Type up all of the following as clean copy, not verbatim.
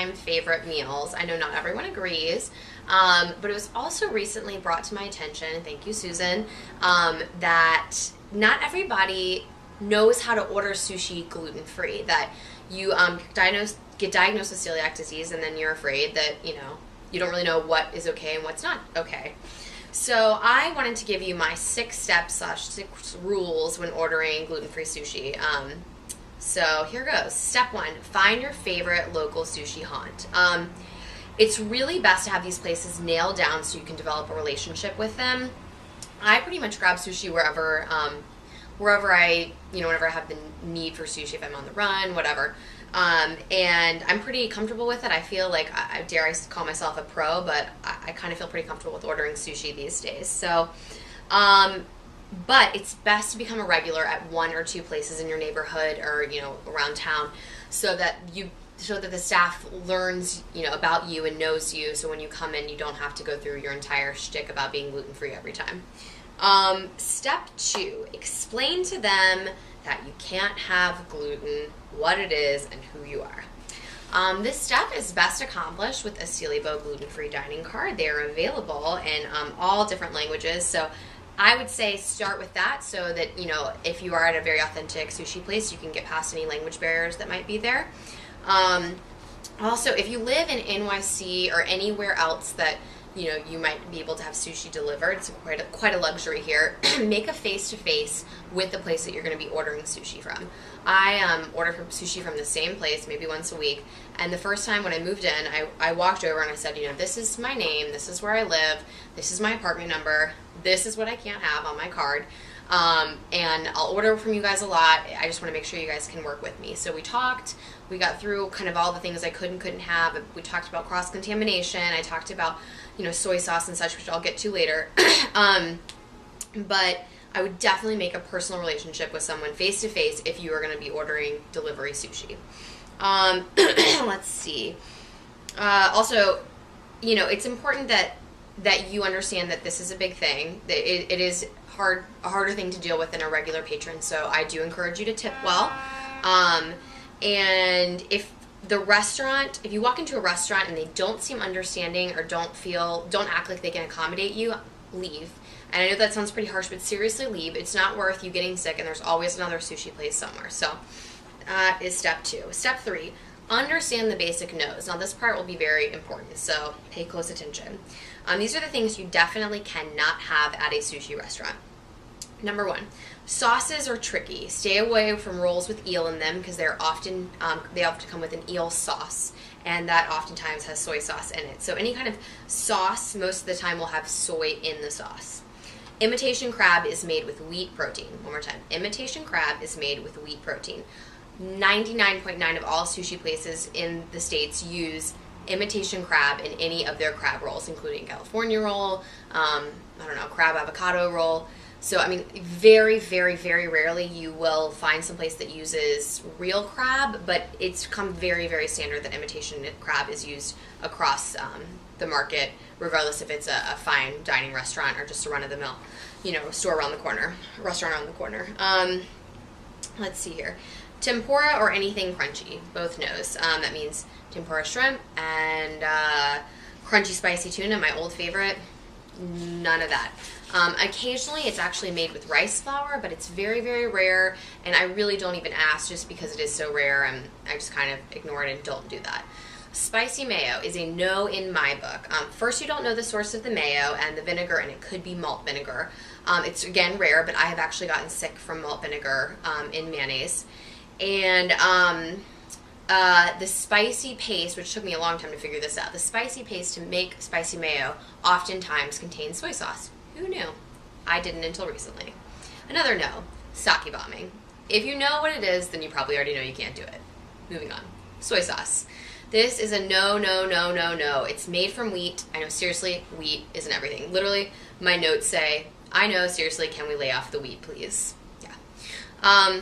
all-time favorite meals. I know not everyone agrees, but it was also recently brought to my attention, thank you, Susan, that not everybody knows how to order sushi gluten-free, that you get diagnosed with celiac disease, and then you're afraid that, you don't really know what is okay and what's not okay. So I wanted to give you my 6 steps / 6 rules when ordering gluten-free sushi. So here goes. Step 1, find your favorite local sushi haunt. It's really best to have these places nailed down so you can develop a relationship with them. I pretty much grab sushi wherever I, whenever I have the need for sushi, if I'm on the run, whatever. And I'm pretty comfortable with it. I feel like, I dare call myself a pro, but I kind of feel pretty comfortable with ordering sushi these days. So, but it's best to become a regular at 1 or 2 places in your neighborhood or, around town so that the staff learns, about you and knows you. So when you come in, you don't have to go through your entire shtick about being gluten-free every time. Step 2, explain to them that you can't have gluten, what it is, and who you are. This step is best accomplished with a Celiebo gluten-free dining card. They are available in all different languages, so I would say start with that so that, if you are at a very authentic sushi place, you can get past any language barriers that might be there. Also, if you live in NYC or anywhere else that you might be able to have sushi delivered, it's quite a luxury here. Make a face-to-face with the place that you're going to be ordering sushi from. I order sushi from the same place maybe once a week, and the first time when I moved in, I walked over and I said, this is my name, this is where I live, this is my apartment number, this is what I can't have on my card, and I'll order from you guys a lot. I just want to make sure you guys can work with me. So we talked, we got through kind of all the things I could and couldn't have. We talked about cross-contamination, I talked about soy sauce and such, which I'll get to later. But I would definitely make a personal relationship with someone face-to-face if you are going to be ordering delivery sushi. Let's see. Also, it's important that you understand that this is a big thing. It is a harder thing to deal with than a regular patron, so I do encourage you to tip well. And if you walk into a restaurant and they don't seem understanding or don't act like they can accommodate you, leave. And I know that sounds pretty harsh, but seriously leave. It's not worth you getting sick, and there's always another sushi place somewhere. So that is step 2. Step 3, understand the basic no's. Now this part will be very important, so pay close attention. These are the things you definitely cannot have at a sushi restaurant. Number 1, sauces are tricky. Stay away from rolls with eel in them because they often come with an eel sauce, and that oftentimes has soy sauce in it. So any kind of sauce most of the time will have soy in the sauce. Imitation crab is made with wheat protein. One more time. Imitation crab is made with wheat protein. 99.9% of all sushi places in the States use imitation crab in any of their crab rolls, including California roll, crab avocado roll. So, very, very, very rarely you will find some place that uses real crab, but it's come very, very standard that imitation crab is used across the market, regardless if it's a fine dining restaurant or just a run-of-the-mill, restaurant around the corner. Let's see here. Tempura or anything crunchy, both knows. That means tempura shrimp and crunchy spicy tuna, my old favorite. None of that. Occasionally it's actually made with rice flour, but it's very, very rare, and I really don't even ask just because it is so rare, and I just kind of ignore it and don't do that. Spicy mayo is a no in my book. First, you don't know the source of the mayo and the vinegar, and it could be malt vinegar. It's, again, rare, but I have actually gotten sick from malt vinegar in mayonnaise. And the spicy paste, which took me a long time to figure this out, the spicy paste to make spicy mayo oftentimes contains soy sauce. Who knew? I didn't until recently. Another no, sake bombing. If you know what it is, then you probably already know you can't do it. Moving on. Soy sauce. This is a no, no, no, no, no. It's made from wheat. I know, seriously, wheat isn't everything. Literally, my notes say, I know, seriously, can we lay off the wheat, please? Yeah.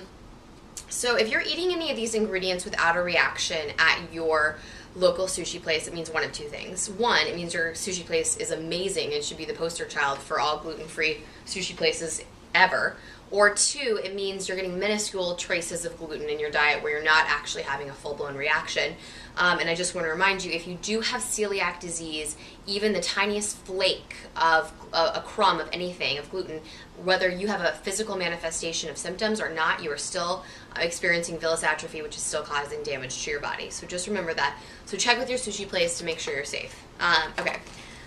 So if you're eating any of these ingredients without a reaction at your local sushi place, it means one of 2 things. 1, it means your sushi place is amazing and should be the poster child for all gluten-free sushi places ever. Or 2, it means you're getting minuscule traces of gluten in your diet where you're not actually having a full-blown reaction. And I just want to remind you, if you do have celiac disease, even the tiniest flake of a crumb of anything, of gluten, whether you have a physical manifestation of symptoms or not, you are still experiencing villus atrophy, which is still causing damage to your body. So just remember that. So check with your sushi place to make sure you're safe. Okay.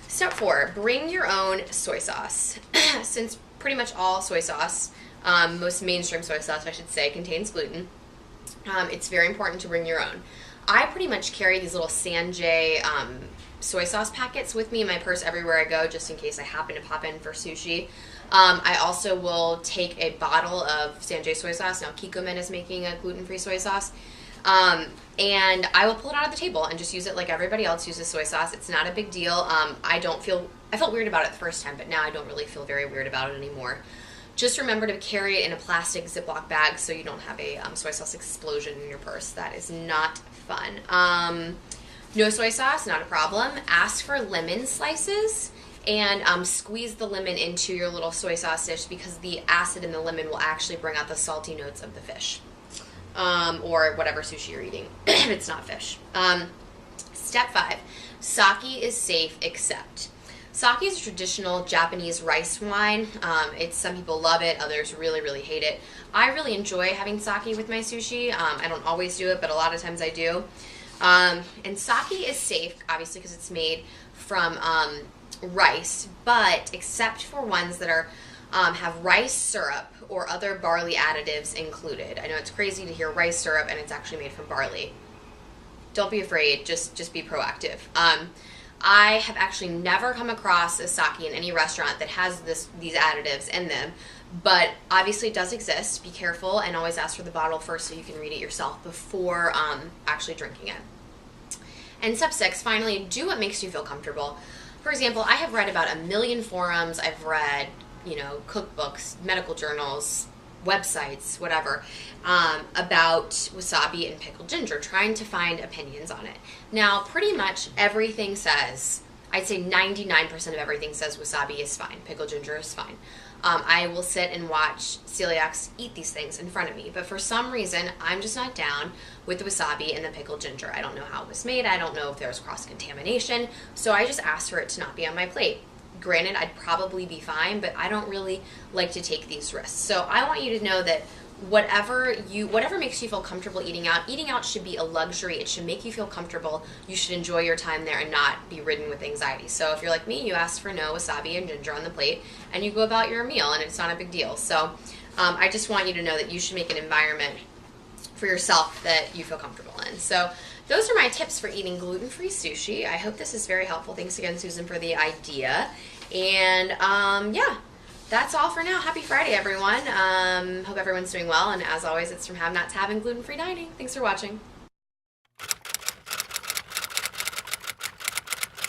Step 4, bring your own soy sauce. Since pretty much all soy sauce, most mainstream soy sauce, I should say, contains gluten, it's very important to bring your own. I pretty much carry these little Sanjay soy sauce packets with me in my purse everywhere I go, just in case I happen to pop in for sushi. I also will take a bottle of Sanjay soy sauce. Now, Kikoman is making a gluten-free soy sauce. And I will pull it out of the table and just use it like everybody else uses soy sauce. It's not a big deal. I felt weird about it the first time, but now I don't really feel very weird about it anymore. Just remember to carry it in a plastic Ziploc bag so you don't have a soy sauce explosion in your purse. That is not fun. No soy sauce, not a problem. Ask for lemon slices and squeeze the lemon into your little soy sauce dish because the acid in the lemon will actually bring out the salty notes of the fish. Or whatever sushi you're eating, if it's not fish. Step 5, sake is safe except. Sake is a traditional Japanese rice wine. Some people love it, others really, really hate it. I really enjoy having sake with my sushi. I don't always do it, but a lot of times I do. And sake is safe, obviously, because it's made from rice, but except for ones that are have rice syrup or other barley additives included. I know it's crazy to hear rice syrup and it's actually made from barley. Don't be afraid, just be proactive. I have actually never come across a sake in any restaurant that has these additives in them, but obviously it does exist. Be careful and always ask for the bottle first so you can read it yourself before actually drinking it. And step 6, finally, do what makes you feel comfortable. For example, I have read about 1 million forums. I've read cookbooks, medical journals, websites, whatever, about wasabi and pickled ginger, trying to find opinions on it. Now, pretty much everything says, I'd say 99% of everything says wasabi is fine, pickled ginger is fine. I will sit and watch celiacs eat these things in front of me, but for some reason, I'm just not down with the wasabi and the pickled ginger. I don't know how it was made. I don't know if there's cross-contamination, so I just asked for it to not be on my plate. Granted, I'd probably be fine, but I don't really like to take these risks. So I want you to know that whatever makes you feel comfortable eating out should be a luxury. It should make you feel comfortable. You should enjoy your time there and not be ridden with anxiety. So if you're like me, you ask for no wasabi and ginger on the plate, and you go about your meal, and it's not a big deal. So I just want you to know that you should make an environment for yourself that you feel comfortable in. So those are my tips for eating gluten-free sushi. I hope this is very helpful. Thanks again, Susan, for the idea. And yeah, that's all for now. Happy Friday, everyone. Hope everyone's doing well. And as always, it's from Have Not to Have and Gluten-Free Dining. Thanks for watching.